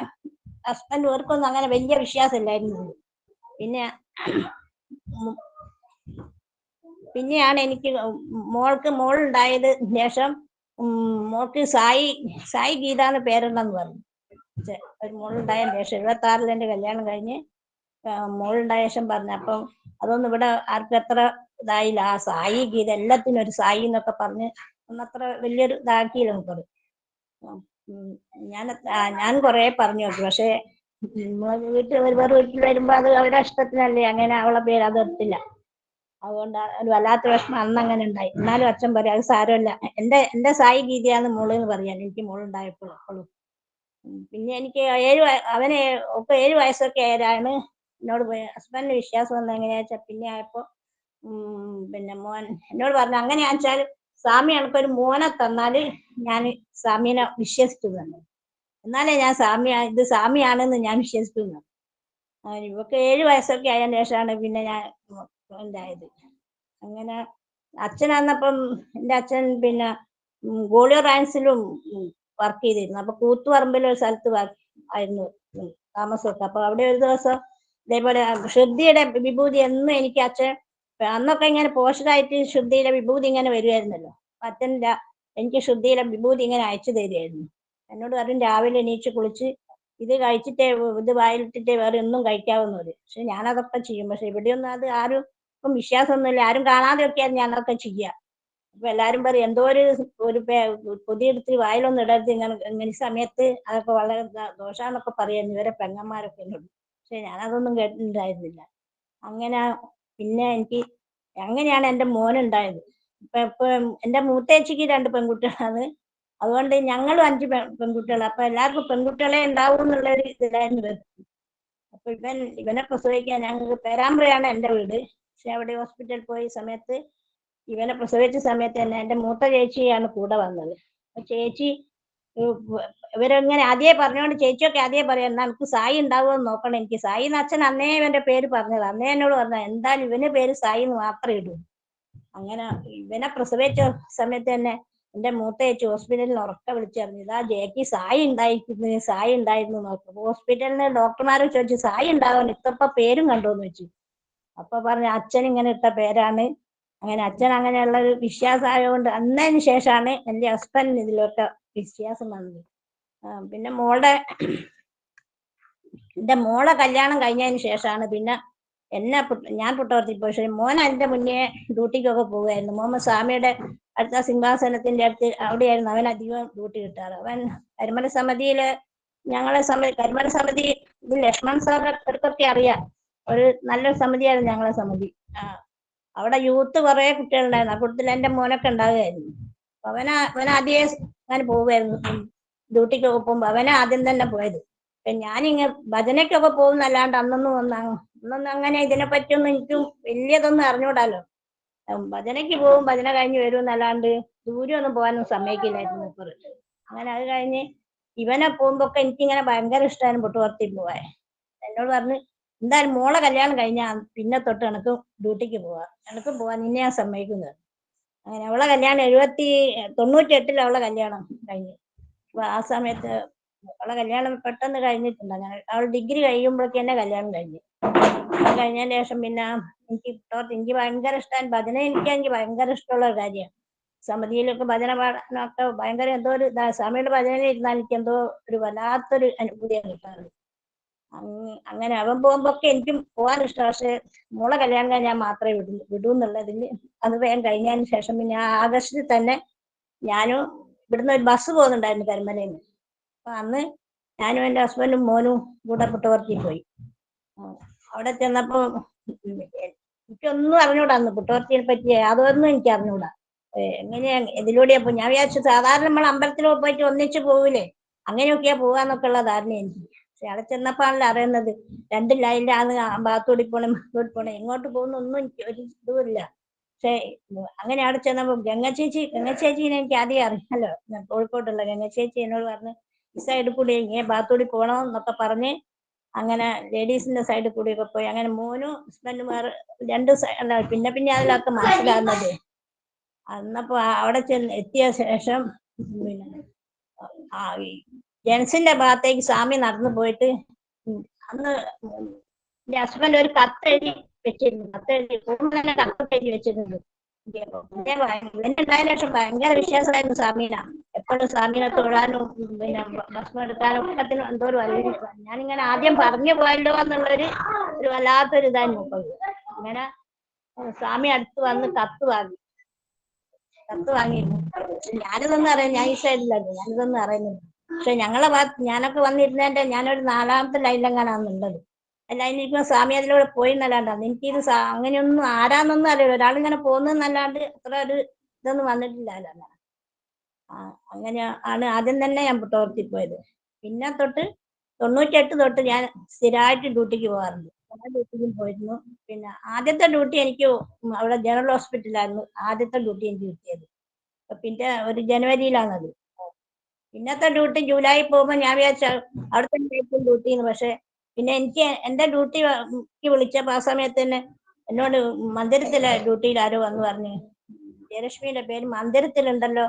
ഹസ്ബൻഡ് ഓർക്കൊന്നും അങ്ങനെ വലിയ വിശ്വാസമില്ലായിരുന്നു. പിന്നെയാണ് എനിക്ക് മോളുണ്ടായത് ശേഷം മോൾക്ക് സായി ഗീത എന്ന് പേരുണ്ടെന്ന് പറഞ്ഞു. ഒരു മോളുണ്ടായ ശേഷം 76-ൽ എന്റെ കല്യാണം കഴിഞ്ഞ് മോളുണ്ടായ ശേഷം പറഞ്ഞു. അപ്പം അതൊന്നും ഇവിടെ ആർക്കും എത്ര ഇതായില്ല. ആ സായി ഗീത, എല്ലാത്തിനും ഒരു സായി എന്നൊക്കെ പറഞ്ഞ് ഒന്നത്ര വലിയൊരു ഇതാക്കിയില്ല നമുക്കത്. ഞാൻ കുറെ പറഞ്ഞു നോക്കി. പക്ഷെ വീട്ടിൽ വരുമ്പോ അത് അവരുടെ ഇഷ്ടത്തിനല്ലേ, അങ്ങനെ അവളെ പേര് അതെടുത്തില്ല. അതുകൊണ്ട് ഒരു വല്ലാത്ത വിഷമം അന്ന് അങ്ങനെ ഉണ്ടായി. എന്നാലും അച്ഛൻ പറയും, അത് സാരമല്ല, എന്റെ സായി ഗീതയാന്ന് മോള് എന്ന് പറയാൻ എനിക്ക് മോളുണ്ടായപ്പോഴും. പിന്നെ എനിക്ക് 7 വയസ്സൊക്കെ ആയാണ് എന്നോട് ഹസ്ബൻഡിന് വിശ്വാസം വന്നത്. എങ്ങനെയാ വെച്ചാൽ പിന്നെ ആയപ്പോ പിന്നെ മോൻ എന്നോട് പറഞ്ഞു, അങ്ങനെയാ വെച്ചാൽ സ്വാമി എനിക്കൊരു മോനെ തന്നാല് ഞാൻ സ്വാമീനെ വിശ്വസിച്ചു തന്നെ, എന്നാലേ ഞാൻ ഇത് സ്വാമിയാണെന്ന് ഞാൻ വിശ്വസിക്കുന്നു. ഇവക്ക് 7 വയസ്സൊക്കെ ആയതിനു ശേഷമാണ് പിന്നെ ഞാൻ ഉണ്ടായത്. അങ്ങനെ അച്ഛനാന്നപ്പം എന്റെ അച്ഛൻ പിന്നെ ഗോളിയോ റൈൻസിലും വർക്ക് ചെയ്തിരുന്നു. അപ്പൊ കൂത്തുപറമ്പിലൊരു സ്ഥലത്ത് ആയിരുന്നു താമസമൊക്കെ. അപ്പൊ അവിടെ ഒരു ദിവസം ഇതേപോലെ ശുദ്ധിയുടെ വിഭൂതി എന്നും എനിക്ക് അച്ഛൻ, അന്നൊക്കെ ഇങ്ങനെ പോസ്റ്ററായിട്ട് ശുദ്ധിയുടെ വിഭൂതി ഇങ്ങനെ വരുമായിരുന്നല്ലോ. അച്ഛൻ എനിക്ക് ശുദ്ധിയുടെ വിഭൂതി ഇങ്ങനെ അയച്ചു തരുമായിരുന്നു. എന്നോട് പറയും, രാവിലെ എണീച്ച് കുളിച്ച് ഇത് കഴിച്ചിട്ടേ, ഇത് വായിലിട്ടിട്ടേ വേറെ ഒന്നും കഴിക്കാവുന്നത്. പക്ഷെ ഞാനതൊക്കെ ചെയ്യും. പക്ഷെ ഇവിടെയൊന്നും അത് ആരും ഇപ്പം വിശ്വാസമൊന്നുമില്ല. ആരും കാണാതെയൊക്കെയാണ് ഞാനതൊക്കെ ചെയ്യുക. അപ്പൊ എല്ലാരും പറയും എന്തോ ഒരു പൊതിയെടുത്ത് വായിലൊന്നും ഇടരുത്, ഇങ്ങനെ സമയത്ത് അതൊക്കെ വളരെ ദോഷാന്നൊക്കെ പറയായിരുന്നു ഇവരെ പെങ്ങന്മാരൊക്കെ എന്നോട്. പക്ഷെ ഞാനതൊന്നും കേട്ടിട്ടുണ്ടായിരുന്നില്ല. അങ്ങനെ പിന്നെ എനിക്ക് അങ്ങനെയാണ് എന്റെ മോനുണ്ടായത്. ഇപ്പൊ എന്റെ മൂത്തേച്ചിക്ക് 2 പെൺകുട്ടികളാണ്. അതുകൊണ്ട് ഞങ്ങളും 5 പെൺകുട്ടികൾ. അപ്പൊ എല്ലാവർക്കും പെൺകുട്ടികളെ ഉണ്ടാവും എന്നുള്ളൊരു ഇതിലായിരുന്നു. അപ്പൊ ഇവനെ പ്രസവിക്കാൻ ഞങ്ങൾക്ക് പേരാമ്പ്രയാണ് എന്റെ വീട്. പക്ഷെ അവിടെ ഹോസ്പിറ്റലിൽ പോയ സമയത്ത് ഇവനെ പ്രസവിച്ച സമയത്ത് തന്നെ എന്റെ മൂത്ത ചേച്ചിയാണ് കൂടെ വന്നത്. അപ്പൊ ചേച്ചി ഇവരെങ്ങനെ ആദ്യമേ പറഞ്ഞോണ്ട് ചേച്ചിയൊക്കെ ആദ്യമേ പറയാം, എന്നാ എനിക്ക് സായി ഉണ്ടാവുമെന്ന് നോക്കണം. എനിക്ക് സായി എന്ന് അച്ഛൻ അന്നേ ഇവന്റെ പേര് പറഞ്ഞത്. അന്നേ എന്നോട് പറഞ്ഞ എന്തായാലും ഇവന്റെ പേര് സായി എന്ന് മാത്രമേ ഇടൂ. അങ്ങനെ ഇവനെ പ്രസവിച്ച സമയത്ത് തന്നെ എന്റെ മൂത്ത ചേച്ചി ഹോസ്പിറ്റലിൽ ഉറക്കെ വിളിച്ചറിഞ്ഞു, ഇതാ ജേക്ക് സായി ഉണ്ടായിരുന്നു നോക്കും. ഹോസ്പിറ്റലിന് ഡോക്ടർമാരും ചോദിച്ചു സായി ഉണ്ടാവുന്നു, ഇത്തപ്പ പേരും കണ്ടോന്ന് വെച്ചു. അപ്പൊ പറഞ്ഞു അച്ഛൻ ഇങ്ങനെ ഇട്ട പേരാണ്. അങ്ങനെ അച്ഛൻ അങ്ങനെയുള്ള ഒരു വിശ്വാസമായതുകൊണ്ട് അന്നതിന് ശേഷമാണ് എന്റെ ഹസ്ബൻഡിന് ഇതിലൊക്കെ വിശ്വാസം വന്നത്. പിന്നെ എന്റെ മോളെ കല്യാണം കഴിഞ്ഞതിന് ശേഷമാണ് പിന്നെ ഞാൻ പുട്ടവർത്തി പോയി. പക്ഷേ മോൻ അതിന്റെ മുന്നേ ഡ്യൂട്ടിക്കൊക്കെ പോകുമായിരുന്നു. മുഹമ്മദ് സ്വാമിയുടെ അടുത്ത സിംഹാസനത്തിന്റെ അടുത്ത് അവിടെയായിരുന്നു അവൻ അധികം ഡ്യൂട്ടി കിട്ടാറ്. അവൻ കരിമല സമിതിയില് കരിമല സമിതി ഇത് ലക്ഷ്മൺ സാറിനൊക്കെ അറിയാം. ഒരു നല്ലൊരു സമിതിയായിരുന്നു ഞങ്ങളെ സമിതി. അവിടെ യൂത്ത് കുറെ കുട്ടികളുണ്ടായിരുന്നു. ആ കൂട്ടത്തിൽ എന്റെ മോനൊക്കെ ഉണ്ടാകുമായിരുന്നു. അവനാദ്യമേ അങ്ങനെ പോവുമായിരുന്നു. ഡ്യൂട്ടിക്കൊക്കെ പോകുമ്പോ അവനെ ആദ്യം തന്നെ പോയത്. ഞാനിങ്ങനെ ഭജനയ്ക്കൊക്കെ പോകുന്നല്ലാണ്ട് അന്നൊന്നും അങ്ങനെ ഇതിനെ പറ്റിയൊന്നും എനിക്കും വലിയതൊന്നും അറിഞ്ഞൂടാലോ. ഭജനയ്ക്ക് പോകും, ഭജന കഴിഞ്ഞ് വരും എന്നല്ലാണ്ട് ദൂരെയൊന്നും പോകാനൊന്നും സമ്മതിക്കില്ലായിരുന്നു മൂപ്പര്. അങ്ങനെ അത് കഴിഞ്ഞ് ഇവനെ പോകുമ്പോക്കെ എനിക്കിങ്ങനെ ഭയങ്കര ഇഷ്ടമായിരുന്നു പുട്ടുപർത്തിയിൽ പോവാൻ. എന്നോട് പറഞ്ഞ് എന്തായാലും മോളെ കല്യാണം കഴിഞ്ഞാൽ പിന്നെ തൊട്ട് എനക്ക് ഡ്യൂട്ടിക്ക് പോവാൻ നിന്നെ ഞാൻ സമ്മതിക്കുന്നത്. അങ്ങനെ അവളെ കല്യാണം 98 അവളെ കല്യാണം കഴിഞ്ഞു. അപ്പൊ ആ സമയത്ത് അവളെ കല്യാണം പെട്ടെന്ന് കഴിഞ്ഞിട്ടുണ്ട്. അങ്ങനെ അവൾ ഡിഗ്രി കഴിയുമ്പോഴേക്ക് തന്നെ കല്യാണം കഴിഞ്ഞു. കഴിഞ്ഞതിന് ശേഷം പിന്നെ എനിക്ക് ഭയങ്കര ഇഷ്ടമാണ് ഭജന. എനിക്ക് ഭയങ്കര ഇഷ്ടമുള്ള ഒരു കാര്യമാണ്. സമിതിയിലൊക്കെ ഭജന പാടാനൊക്കെ ഭയങ്കര എന്തോ ഒരു സ്വാമിയുടെ ഭജനയിൽ ഇരുന്നാൽ എനിക്ക് എന്തോ ഒരു വല്ലാത്തൊരു അനുഭൂതിയാണ് കിട്ടാറ്. അങ്ങനെ അവൻ പോകുമ്പോഴൊക്കെ എനിക്കും പോകാൻ ഇഷ്ടം. പക്ഷെ മോളെ കല്യാണം കഴിഞ്ഞാൽ മാത്രമേ വിടൂ എന്നുള്ളതിൽ അത് വേഗം കഴിഞ്ഞതിന് ശേഷം പിന്നെ ആഗസ്റ്റിൽ തന്നെ ഞാനും ഇവിടുന്ന് ഒരു ബസ് പോകുന്നുണ്ടായിരുന്നു കരിമലയിൽ നിന്ന്. അപ്പൊ അന്ന് ഞാനും എന്റെ ഹസ്ബൻഡും മോനും കൂടെ പുട്ടവർത്തിയിൽ പോയി. അവിടെ ചെന്നപ്പോ എനിക്കൊന്നും അറിഞ്ഞൂടാ. അന്ന് പുട്ടവർത്തിയെ പറ്റി അതൊന്നും എനിക്ക് അറിഞ്ഞൂടാ. എങ്ങനെയാ ഇതിലൂടെ അപ്പൊ ഞാൻ വിചാരിച്ചു സാധാരണ നമ്മൾ അമ്പലത്തിൽ പോയിട്ട് ഒന്നിച്ച് പോകൂലേ, അങ്ങനെയൊക്കെയാ പോവാന്നൊക്കെ ഉള്ള ധാരണ എനിക്ക്. പക്ഷെ അവിടെ ചെന്നപ്പോഴാണല്ലോ അറിയുന്നത് 2 ലൈനിലാണ് ഭാഗത്തൂടി പോണേ എങ്ങോട്ട് പോകുന്ന ഒന്നും എനിക്ക് ഒരു ഇതുമില്ല. പക്ഷെ അങ്ങനെ അവിടെ ചെന്നപ്പോ ഗംഗച്ചേച്ചിനെ എനിക്ക് ആദ്യം അറിയാലോ, കോഴിക്കോട്ടുള്ള ഗംഗച്ചേച്ചി എന്നോട് പറഞ്ഞ് ഈ സൈഡിൽ കൂടി ഇങ്ങനെ ഭാഗത്തൂടി പോകണമെന്നൊക്കെ പറഞ്ഞ് അങ്ങനെ ലേഡീസിന്റെ സൈഡിൽ കൂടിയൊക്കെ പോയി. അങ്ങനെ മോനും ഹസ്ബൻഡും വേറെ 2 അല്ല പിന്നെ അതിലൊക്കെ മനസ്സിലാകുന്നത്. അന്നപ്പോ അവിടെ എത്തിയ ശേഷം പിന്നെ ജെൻസിന്റെ ഭാഗത്തേക്ക് സ്വാമി നടന്നു പോയിട്ട് അന്ന് എന്റെ ഹസ്ബൻഡ് ഒരു കത്തെഴുതി വെച്ചിരുന്നു. തന്നെ കത്തെഴുതി വെച്ചിരുന്നത്. ഇവന്റെ ശേഷം ഭയങ്കര വിശ്വാസമായിരുന്നു സ്വാമീന. എപ്പോഴും സ്വാമീനെ തൊഴാനും പിന്നെ ഭക്ഷണം എടുക്കാനും ഒക്കത്തിനും എന്തോ ഒരു വലിയ ഞാനിങ്ങനെ ആദ്യം പറഞ്ഞു പോയല്ലോ എന്നുള്ളൊരു വല്ലാത്തൊരു ഇതായിരുന്നു നോക്കുന്നത്. അങ്ങനെ സ്വാമി അടുത്ത് വന്ന് കത്ത് വാങ്ങിയിരുന്നു. ഞാനിതൊന്നും അറിയാം, ഞാൻ ഈ സൈഡിലായിരുന്നു, ഞാനിതൊന്നും അറിയുന്നില്ല. പക്ഷെ ഞങ്ങളെ ഭാഗത്ത് ഞാനൊക്കെ വന്നിരുന്നതിന്റെ ഞാനൊരു 4ാമത്തെ ലൈനിലെങ്ങാനാണ് ഉള്ളത്. ലൈനിലിരിക്കുന്ന സ്വാമി അതിലൂടെ പോയി എന്നല്ലാണ്ട് എനിക്കിത് അങ്ങനെയൊന്നും ആരാന്നൊന്നും അറിയില്ല. ഒരാളിങ്ങനെ പോകുന്നല്ലാണ്ട് അത്ര ഒരു ഇതൊന്നും വന്നിട്ടില്ലല്ലോ. അങ്ങനെ ആണ് ആദ്യം തന്നെ ഞാൻ പുട്ടവർത്തി പോയത്. പിന്നെ തൊട്ട് 98 തൊട്ട് ഞാൻ സ്ഥിരമായിട്ട് ഡ്യൂട്ടിക്ക് പോകാറുണ്ട്. ഡ്യൂട്ടിക്കും പോയിരുന്നു. പിന്നെ ആദ്യത്തെ ഡ്യൂട്ടി എനിക്ക് അവിടെ ജനറൽ ഹോസ്പിറ്റലായിരുന്നു ആദ്യത്തെ ഡ്യൂട്ടി എനിക്ക് കിട്ടിയത്. പിന്നെ ഒരു ജനുവരിയിലാണത്. പിന്നത്തെ ഡ്യൂട്ടി ജൂലൈ പോകുമ്പോൾ ഞാൻ വിചാരിച്ച അവിടെ തന്നെ ഡ്യൂട്ടിന്ന്. പക്ഷെ പിന്നെ എനിക്ക് എന്റെ ഡ്യൂട്ടി വിളിച്ചപ്പോ ആ സമയത്ത് തന്നെ എന്നോട് മന്ദിരത്തിലെ ഡ്യൂട്ടിയിൽ ആരോ വന്ന് പറഞ്ഞു, ജയലക്ഷ്മിയുടെ പേര് മന്ദിരത്തിലുണ്ടല്ലോ,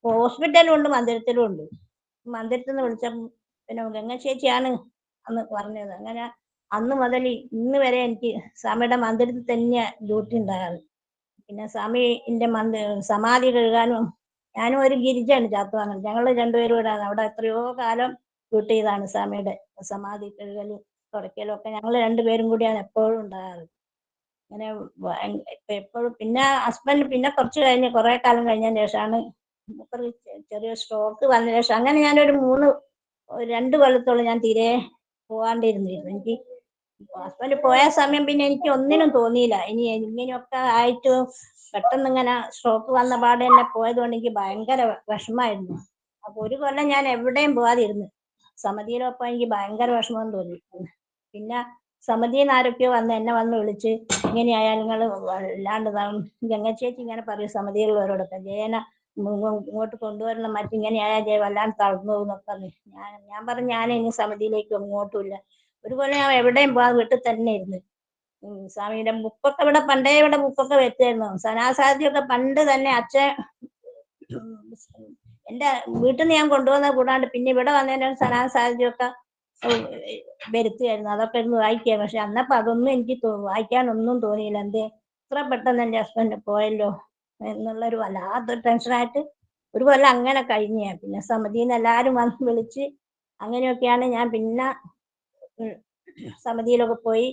ഹോസ്പിറ്റലും ഉണ്ട് മന്ദിരത്തിലും ഉണ്ട്. മന്ദിരത്തിൽ നിന്ന് വിളിച്ചപ്പോൾ പിന്നെ ഗംഗച്ചേച്ചിയാണ് അന്ന് പറഞ്ഞത്. അങ്ങനെ അന്ന് മുതൽ ഇന്ന് വരെ എനിക്ക് സ്വാമിയുടെ മന്ദിരത്തിൽ തന്നെ ഡ്യൂട്ടി ഉണ്ടാകാറ്. പിന്നെ സ്വാമിന്റെ സമാധി കഴുകാനും ഞാനും ഒരു ഗിരിജയാണ് ചാത്തുവാങ്ങൽ. ഞങ്ങൾ 2 പേരും കൂടെ അവിടെ എത്രയോ കാലം ഡ്യൂട്ടി ചെയ്താണ്. സ്വാമിയുടെ സമാധി കഴുകലും തുടയ്ക്കലും ഒക്കെ ഞങ്ങൾ 2 പേരും കൂടിയാണ് എപ്പോഴും ഉണ്ടാകാറ്. അങ്ങനെ ഇപ്പൊ എപ്പോഴും പിന്നെ ഹസ്ബൻഡ് പിന്നെ കുറച്ച് കഴിഞ്ഞ് കുറെ കാലം കഴിഞ്ഞതിന് ശേഷമാണ് മൂപ്പർക്ക് ചെറിയ സ്ട്രോക്ക് വന്നതിന് ശേഷം അങ്ങനെ ഞാനൊരു 2 കൊല്ലത്തോളം ഞാൻ തീരെ പോവാണ്ടിരുന്നിരുന്നു. എനിക്ക് ഹസ്ബൻഡ് പോയ സമയം പിന്നെ എനിക്ക് ഒന്നിനും തോന്നിയില്ല. ഇനി ഇങ്ങനെയൊക്കെ ആയിട്ട് പെട്ടെന്ന് ഇങ്ങനെ സ്ട്രോക്ക് വന്ന പാടെ തന്നെ പോയത് കൊണ്ട് എനിക്ക് ഭയങ്കര വിഷമായിരുന്നു. അപ്പൊ ഒരു കൊല്ലം ഞാൻ എവിടെയും പോവാതിരുന്നു. സമിതിയിലൊപ്പം എനിക്ക് ഭയങ്കര വിഷമം തോന്നി. പിന്നെ സമിതിയിൽ നിന്ന് ആരൊക്കെയോ എന്നെ വന്ന് വിളിച്ച് ഇങ്ങനെയായാൽ നിങ്ങൾ വല്ലാണ്ട് ഗംഗച്ചേച്ചി ഇങ്ങനെ പറയും സമിതിയിലുള്ളവരോടൊക്കെ, ജയന ഇങ്ങോട്ട് കൊണ്ടുവരണം, മറ്റിങ്ങനെയായാൽ ജയ വല്ലാണ്ട് തളർന്നു പോകുന്നൊക്കെ പറഞ്ഞു. ഞാൻ പറഞ്ഞു ഞാൻ ഇനി സമിതിയിലേക്ക് ഇങ്ങോട്ടുമില്ല. ഒരു കൊല്ലം ഞാൻ എവിടെയും പോവാതെ വീട്ടിൽ തന്നെ ഇരുന്ന് സ്വാമിയുടെ ബുക്കൊക്കെ ഇവിടെ ബുക്കൊക്കെ വെച്ചായിരുന്നു. സനാസാദിയൊക്കെ പണ്ട് തന്നെ അച്ഛൻ എന്റെ വീട്ടിൽ നിന്ന് ഞാൻ കൊണ്ടുവന്നത് കൂടാണ്ട് പിന്നെ ഇവിടെ വന്നതിന് സനാസാദിയൊക്കെ വരുത്തിയായിരുന്നു. അതൊക്കെ ഇരുന്ന് വായിക്കുക. പക്ഷെ അന്നപ്പോ അതൊന്നും എനിക്ക് വായിക്കാനൊന്നും തോന്നിയില്ല. എന്തേ ഇത്ര പെട്ടെന്ന് എന്റെ ഹസ്ബൻഡ് പോയല്ലോ എന്നുള്ളൊരു വല്ലാത്തൊരു ടെൻഷനായിട്ട് ഒരു കൊല്ലം അങ്ങനെ കഴിഞ്ഞ. പിന്നെ സമിതിയിൽ നിന്ന് എല്ലാരും വന്ന് വിളിച്ച് അങ്ങനെയൊക്കെയാണ് ഞാൻ പിന്നെ സമിതിയിലൊക്കെ പോയി.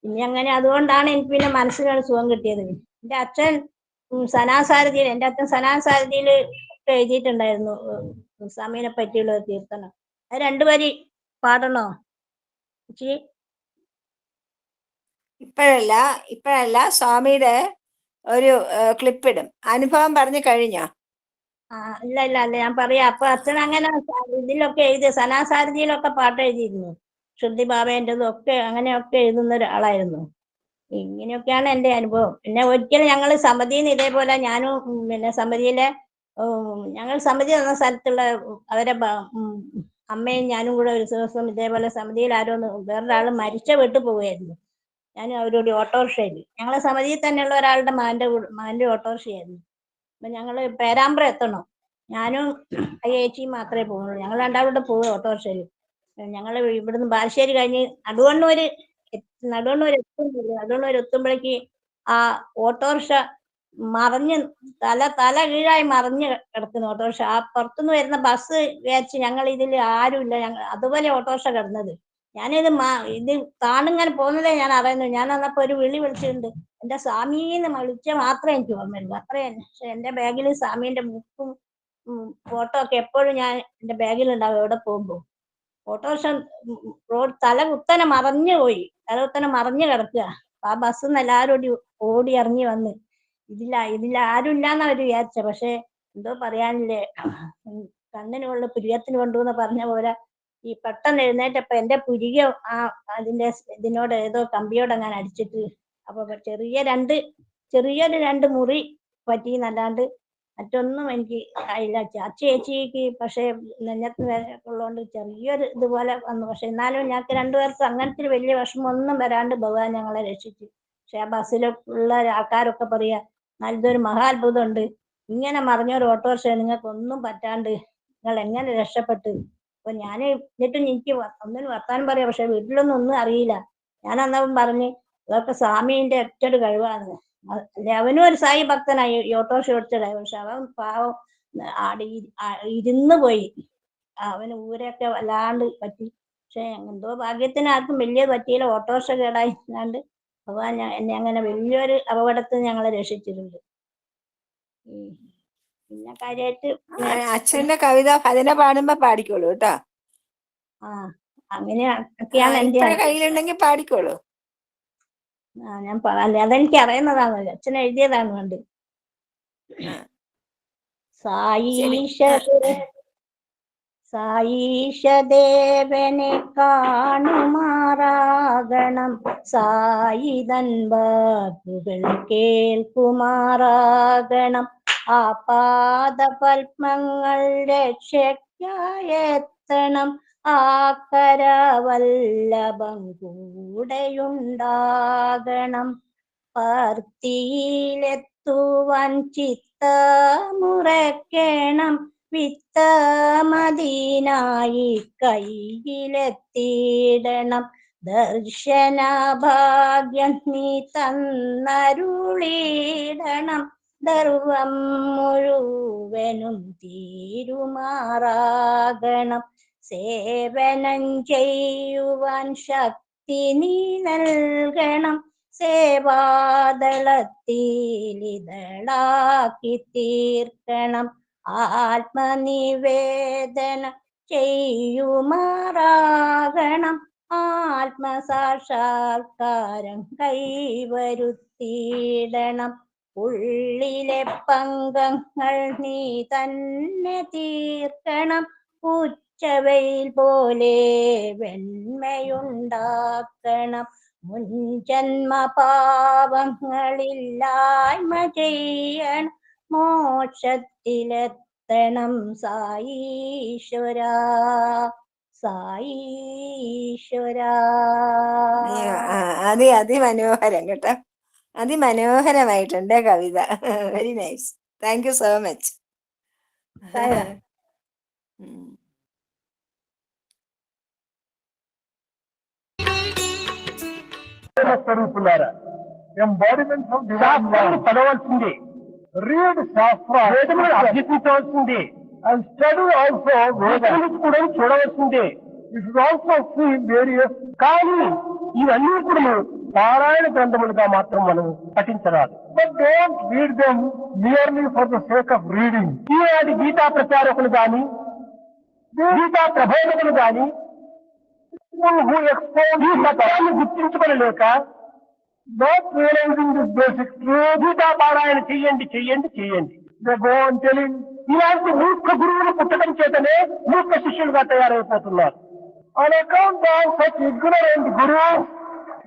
പിന്നെ അങ്ങനെ അതുകൊണ്ടാണ് എനിക്ക് പിന്നെ മനസ്സിനൊരു സുഖം കിട്ടിയത്. എന്റെ അച്ഛൻ സനാസാരഥിയിൽ എന്റെ അച്ഛൻ സനാസാരഥിയിൽ ഒക്കെ എഴുതിയിട്ടുണ്ടായിരുന്നു സ്വാമിനെ പറ്റിയുള്ള കീർത്തനം. അത് 2 വരി പാടണോ? ഇപ്പോഴല്ല സ്വാമിയുടെ ഒരു ക്ലിപ്പ് ഇടും. അനുഭവം പറഞ്ഞു കഴിഞ്ഞോ? ഇല്ല ഞാൻ പറയാം. അപ്പൊ അച്ഛൻ അങ്ങനെ ഇതിലൊക്കെ എഴുതി സനാസാരഥിയിലൊക്കെ പാട്ട് എഴുതിയിരുന്നു. ശ്രുതി ബാബേൻ്റെതും ഒക്കെ അങ്ങനെയൊക്കെ എഴുതുന്ന ഒരാളായിരുന്നു. ഇങ്ങനെയൊക്കെയാണ് എന്റെ അനുഭവം. പിന്നെ ഒരിക്കലും ഞങ്ങൾ സമിതിയിൽ നിന്ന് ഇതേപോലെ ഞാനും പിന്നെ സമിതിയിലെ ഞങ്ങൾ സമിതി എന്ന സ്ഥലത്തുള്ള അവരെ അമ്മയും ഞാനും കൂടെ ഒരു ദിവസം ഇതേപോലെ സമിതിയിൽ വേറൊരാൾ മരിച്ച വീട്ടിൽ പോവുകയായിരുന്നു. ഞാൻ അവരോട് ഓട്ടോറിക്ഷയിൽ ഞങ്ങളെ സമിതിയിൽ തന്നെയുള്ള ഒരാളുടെ മകന്റെ ഓട്ടോറിക്ഷയായിരുന്നു. അപ്പൊ ഞങ്ങള് പേരാമ്പ്ര എത്തണം. ഞാനും ചേച്ചിയും മാത്രമേ പോകുള്ളൂ. ഞങ്ങൾ രണ്ടാളുടെ പോകും ഓട്ടോറിക്ഷയിൽ. ഞങ്ങള് ഇവിടുന്ന് ബാലുശ്ശേരി കഴിഞ്ഞ് നടുവണ്ണൂര് എത്തുമ്പോഴേക്ക് ആ ഓട്ടോറിക്ഷ മറിഞ്ഞ് തല കീഴായി മറിഞ്ഞ് കിടക്കുന്നു ഓട്ടോറിക്ഷ. ആ പുറത്തുനിന്ന് വരുന്ന ബസ് വിചാരിച്ച് ഞങ്ങൾ ഇതിൽ ആരുമില്ല, ഞങ്ങൾ അതുപോലെ ഓട്ടോറിക്ഷ കിടന്നത്. ഞാനിത് ഇത് താണിങ്ങനെ പോകുന്നതേ ഞാൻ അറിയുന്നു. ഞാൻ അന്നപ്പോ ഒരു വിളി വിളിച്ചിട്ടുണ്ട്. എന്റെ സ്വാമീന്ന് വിളിച്ച മാത്രമേ എനിക്ക് ഓർമ്മയുള്ളൂ. അത്രയും. പക്ഷെ എന്റെ ബാഗിൽ സ്വാമീന്റെ ബുക്കും ഫോട്ടോ ഒക്കെ എപ്പോഴും ഞാൻ എന്റെ ബാഗിലുണ്ടാവും എവിടെ പോകുമ്പോ. ഓട്ടോറിക്ഷ തല കുത്തനെ മറിഞ്ഞു കിടക്കുക. ആ ബസ്സിൽ നിന്ന് എല്ലാരും ഓടി ഇറങ്ങി വന്ന് ഇതിൽ ആരും ഇല്ലാന്ന് അവര് വിചാരിച്ച. പക്ഷെ എന്തോ പറയാനില്ലേ, കണ്ണിനുള്ള പുരിയത്തിന് കൊണ്ടുവന്ന് പറഞ്ഞ പോലെ ഈ പെട്ടെന്ന് എഴുന്നേറ്റപ്പോ എന്റെ പുരിക അതിന്റെ ഇതിനോട് ഏതോ കമ്പിയോട് അങ്ങനെ അടിച്ചിട്ട് അപ്പൊ ചെറിയൊരു 2 മുറി പറ്റിയെന്നല്ലാണ്ട് മറ്റൊന്നും എനിക്ക് ആയില്ല. ചേച്ചിക്ക് പക്ഷെ നെഞ്ഞത്ത് ഉള്ളതുകൊണ്ട് ചെറിയൊരു ഇതുപോലെ വന്നു. പക്ഷെ എന്നാലും ഞങ്ങൾക്ക് 2 പേർക്കും അങ്ങനത്തെ ഒരു വലിയ വിഷമമൊന്നും വരാണ്ട് ഭഗവാൻ ഞങ്ങളെ രക്ഷിച്ചു. പക്ഷെ ആ ബസ്സിലുള്ള ആൾക്കാരൊക്കെ പറയാ നല്ലൊരു മഹാത്ഭുതം ഉണ്ട്, ഇങ്ങനെ മറിഞ്ഞൊരു ഓട്ടോറിക്ഷ നിങ്ങൾക്ക് ഒന്നും പറ്റാണ്ട് നിങ്ങൾ എങ്ങനെ രക്ഷപ്പെട്ടു. അപ്പൊ ഞാൻ എന്നിട്ടും എനിക്ക് ഒന്നിനും വർത്താനം പറയാം. പക്ഷെ വീട്ടിലൊന്നും അറിയില്ല. ഞാൻ അന്നപ്പം പറഞ്ഞ് അതൊക്കെ സ്വാമീന്റെ ഒറ്റൊരു കഴിവാണ്. അവനും ഒരു സായി ഭക്തനായി ഈ ഓട്ടോറിക്ഷ ഓടിച്ച ഡ്രൈവർ. പക്ഷെ അവൻ പാവം ഇരുന്ന് പോയി. അവന് ഊരൊക്കെ വല്ലാണ്ട് പറ്റി. പക്ഷെ എന്തോ ഭാഗ്യത്തിന് ആർക്കും വലിയ പറ്റിയില്ല. ഓട്ടോറിക്ഷ കേടായി അല്ലാണ്ട് ഭഗവാൻ എന്നെ അങ്ങനെ വലിയൊരു അപകടത്തിൽ ഞങ്ങളെ രക്ഷിച്ചിട്ടുണ്ട്. പിന്നെ കാര്യമായിട്ട് അച്ഛന്റെ കവിത ഭജന പാടുമ്പോ പാടിക്കോളൂ കേട്ടോ. അങ്ങനെയൊക്കെയാണ് എന്റെ കയ്യിലുണ്ടെങ്കിൽ പാടിക്കോളൂ. ഞാൻ അതെനിക്ക് അറിയുന്നതാണല്ലോ, അച്ഛൻ എഴുതിയതാണ് വേണ്ട. സായീശദേവനെ കാണുമാറാകണം, സായിതൻ വാക്കുകൾ കേൾക്കുമാറാകണം, ആ പാദപത്മങ്ങൾ രക്ഷയ്ക്കായെത്തണം, ആ കരവല്ലഭം കൂടെയുണ്ടാകണം, പാർത്തിയിലെത്തുവാൻ ചിത്തമുറയ്ക്കണം, വിത്തമതിനായി കയ്യിലെത്തിയിടണം, ദർശനഭാഗ്യം നീ തന്നരുളിയിടണം, ദർവം മുഴുവനും തീരുമാറാകണം, സേവനം ചെയ്യുവാൻ ശക്തി നീ നൽകണം, സേവാദളത്തിലിതളാക്കി തീർക്കണം. ആത്മനിവേദന ചെയ്യുമാറാകണം. ആത്മസാക്ഷാത്കാരം കൈവരുത്തിയിടണം. ഉള്ളിലെ പങ്കങ്ങൾ നീ തന്നെ തീർക്കണം. ഉച്ചവെയിൽ പോലെ വെണ്മയുണ്ടാക്കണം. മുൻജന്മ പാപങ്ങളില്ലായ്മ ചെയ്യണം. മോക്ഷത്തിലെത്തണം സായീശ്വര, സായീശ്വര. അതിമനോഹരം കേട്ടോ, അതിമനോഹരമായിട്ടുണ്ട് കവിത. Very nice. Thank you so much. స్వరూపులారా, ఎంబాడిమెంట్స్ ఆఫ్ శాస్త్రాలు చదవాల్సిందే, రీడ్ శాస్త్ర వేదములను అభ్యసించవలసిందే, అండ్ స్టడీ ఆల్సో వేదములు కూడా చూడవలసిందే. It is also serious. కానీ ఇవన్నీ కూడా పారాయణ గ్రంథములుగా మాత్రం మనం పఠించరాదు. But don't read them merely for the sake of reading. ఈనాటి గీతా ప్రచారకులు గాని, గీతా ప్రబోధకులు గాని ఈ సత్యాన్ని గుర్తించుకోలేక, not realising this basic truth, Gita పారాయణ చెయ్యండి చెయ్యండి చెయ్యండి, దే గో ఆన్ టెల్లింగ్. ఇలాంటి మూర్ఖ గురువులు పుట్టడం చేతనే మూర్ఖ శిష్యులుగా తయారైపోతున్నారు. On account of such ignorant gurus,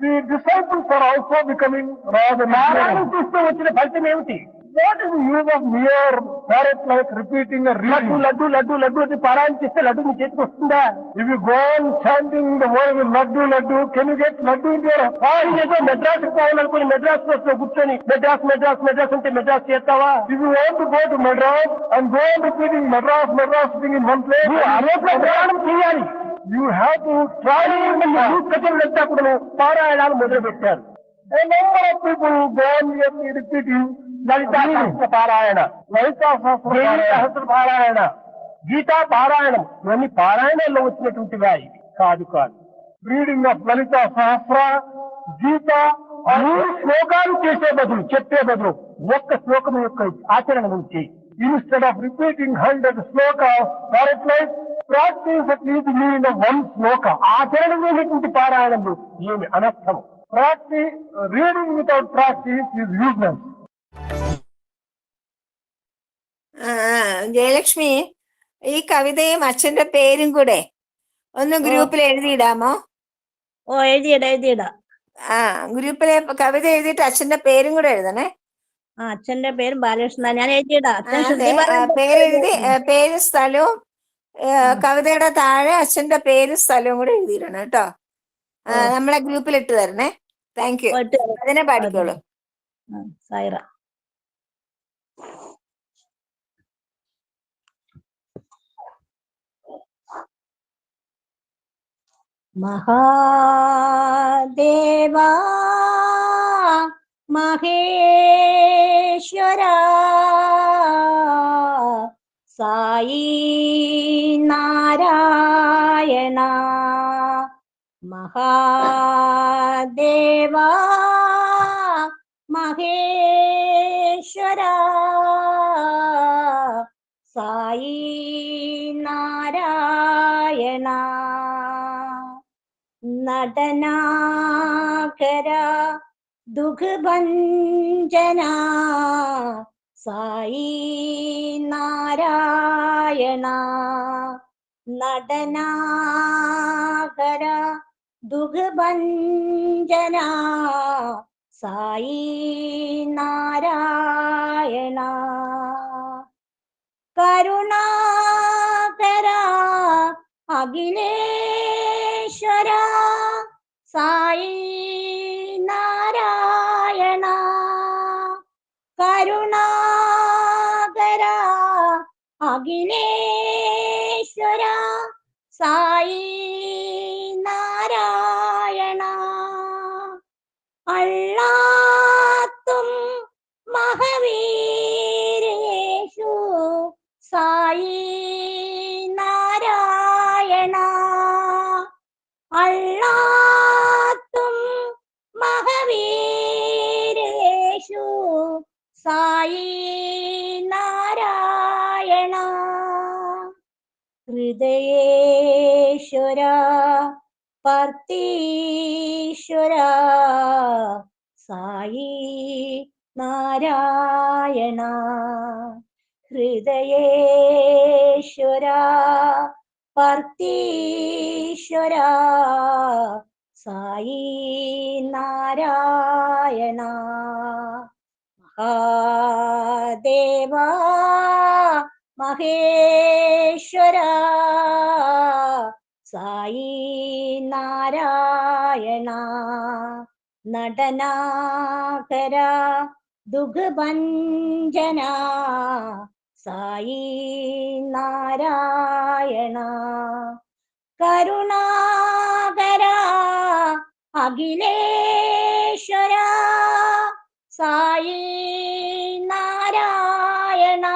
the disciples are also becoming rather. పారాయణ చేస్తూ వచ్చిన ఫలితం ఏమిటి? What is the use of mere parrot like repeating a reading? Laddu, laddu, laddu అని పారాయణ చేస్తే లడ్డు మీ చేతికి వస్తుందా? If you go on chanting the word laddu, laddu, can you get laddu in your heart? ఏదో మెడ్రాస్ పోవాలనుకుని మెడ్రాస్ బస్ లో కూర్చొని మెడ్రాస్ మెడ్రాస్ మెడ్రాస్ అంటే మెడ్రాస్ చేస్తావా? If you want to go to Madras and go on repeating Madras, Madras sitting in one place, అనేక ప్రయాణం చేయాలి. You have to travel. కథలంతా కూడా పారాయణాలు మొదలు పెట్టారు. A number of people go on repeating Lalitha సహస్ర పారాయణ, లలితా సహస్ర పారాయణ, గీతా పారాయణం, ఇవన్నీ పారాయణంలో వచ్చినటువంటివా? కాదు కాదు. రీడింగ్ ఆఫ్ లలితా సహస్ర, గీత, 3 శ్లోకాలు చేసే బదులు, చెప్పే బదులు ఒక్క శ్లోకం యొక్క ఆచరణ నుంచి, instead of repeating 100 shlokas practice at least meaning of 1 శ్లోక. ఆచరణ లేనటువంటి పారాయణము ఏమి అనర్థం. Practice, reading without practice is useless. Jayalakshmi, ഈ കവിതയും അച്ഛന്റെ പേരും കൂടെ ഒന്ന് ഗ്രൂപ്പിൽ എഴുതിയിടാമോ? ഓ, എഴുതിയിടാം. ഗ്രൂപ്പിലെ കവിത എഴുതിയിട്ട് അച്ഛന്റെ പേരും കൂടെ എഴുതണേ. അച്ഛന്റെ പേരും ബാലകൃഷ്ണൻ, ഞാൻ എഴുതിയിടാം. പേരെഴുതി, പേരും സ്ഥലവും, കവിതയുടെ താഴെ അച്ഛന്റെ പേരും സ്ഥലവും കൂടെ എഴുതിയിടണം കേട്ടോ. നമ്മളെ ഗ്രൂപ്പിൽ ഇട്ട് തരണേ. Thank you. അതിനെ പാടിക്കോളൂ. സായിറ. മഹാദേവാ മഹേശ്വരാ സായി നാരായണ. മഹാദേവാ മഹേശ്വരാ സായി നാരായണ. നടനാകര ദുഃഖഭഞ്ജന സായി നാരായണ. നടനാകര ദുഃഖഭഞ്ജന സായി നാരായണ. കരുണാകര അഖിലേശ്വര സായി നാരായണ. കരുണാകര അഖിലേശ്വര സായി നാരായണ. അള്ളാത്തും മഹവീരേഷു സായി നാരായണ. അള്ളാത്തും മഹവീ നാരായണ. ഹൃദയേശ്വര പർത്തീശ്വര സായി നാരായണ. ഹൃദയേശ്വര പർത്തീശ്വര സായി നാരായണ. മഹാദേവ മഹേശ്വര സായി നാരായണ. നടനാകര ദുഃഖഭഞ്ജന സായി നാരായണ. കരുണാകര അഖിലേശ്വര സായി നാരായണ.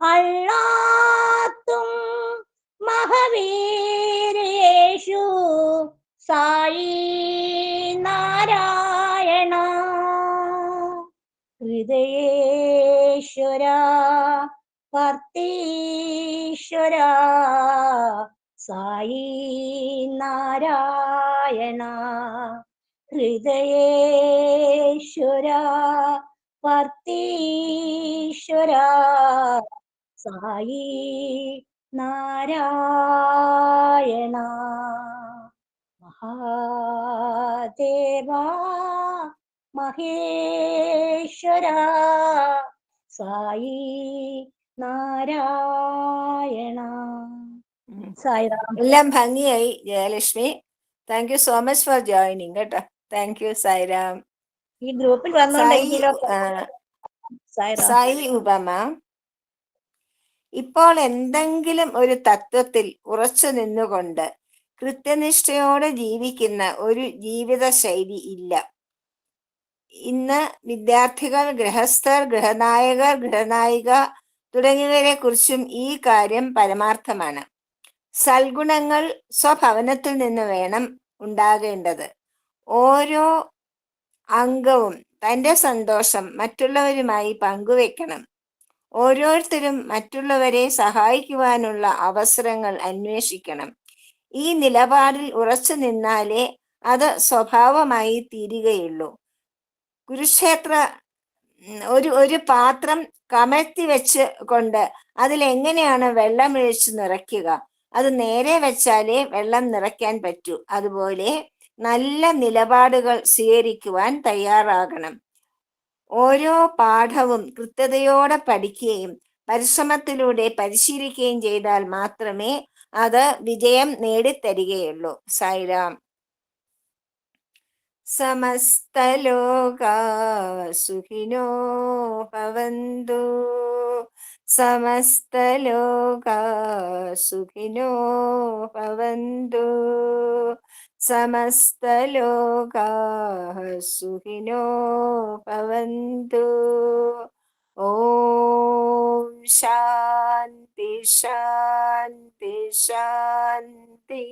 അള്ളാത്തും മഹാവീരേഷു സായി നാരായണ. ഹൃദയേശ്വര പർത്തീശ്വര സായി നാരായണ. ഹൃദയേശ്വര പർത്തീശ്വര സായി നാരായണ. മഹാദേവ മഹേശ്വര സായി നാരായണ. സായിറാം. എല്ലാം ഭംഗിയായി Jayalakshmi. Thank you so much for joining കേട്ടോ. Thank you Sairam. ഈ ഗ്രൂപ്പിൽ വന്നോണ്ട് സായി എനിക്കിലൊക്കെ സായിറാം. സായി ഉപമ, ഇപ്പോൾ എന്തെങ്കിലും ഒരു തത്വത്തിൽ ഉറച്ചു നിന്നുകൊണ്ട് കൃത്യനിഷ്ഠയോടെ ജീവിക്കുന്ന ഒരു ജീവിത ശൈലി ഇല്ല. ഇന്ന് വിദ്യാർത്ഥികൾ, ഗൃഹസ്ഥർ, ഗൃഹനായകർ, ഗൃഹനായിക തുടങ്ങിയവരെ കുറിച്ചും ഈ കാര്യം പരമാർത്ഥമാണ്. സൽഗുണങ്ങൾ സ്വഭവനത്തിൽ നിന്ന് വേണം ഉണ്ടാകേണ്ടത്. ഓരോ അംഗവും തൻ്റെ സന്തോഷം മറ്റുള്ളവരുമായി പങ്കുവെക്കണം. ഓരോരുത്തരും മറ്റുള്ളവരെ സഹായിക്കുവാനുള്ള അവസരങ്ങൾ അന്വേഷിക്കണം. ഈ നിലപാടിൽ ഉറച്ചു നിന്നാലേ അത് സ്വഭാവമായി തീരുകയുള്ളൂ. കുരുക്ഷേത്ര ഒരു പാത്രം കമഴ്ത്തി വെച്ച് കൊണ്ട് അതിലെങ്ങനെയാണ് വെള്ളമൊഴിച്ച് നിറയ്ക്കുക? അത് നേരെ വെച്ചാലേ വെള്ളം നിറയ്ക്കാൻ പറ്റൂ. അതുപോലെ നല്ല നിലപാടുകൾ സ്വീകരിക്കുവാൻ തയ്യാറാകണം. ഓരോ പാഠവും കൃത്യതയോടെ പഠിക്കുകയും പരിശ്രമത്തിലൂടെ പരിശീലിക്കുകയും ചെയ്താൽ മാത്രമേ അത് വിജയം നേടിത്തരികയുള്ളൂ. സായിരാം. സമസ്തലോകാ സുഖിനോ ഭവന്തു. സമസ്തലോകാ സുഖിനോ ഭവന്തു. സമസ്തലോകാ സുഖിനോ ഭവന്തു. ഓം ശാന്തി ശാന്തി ശാന്തി.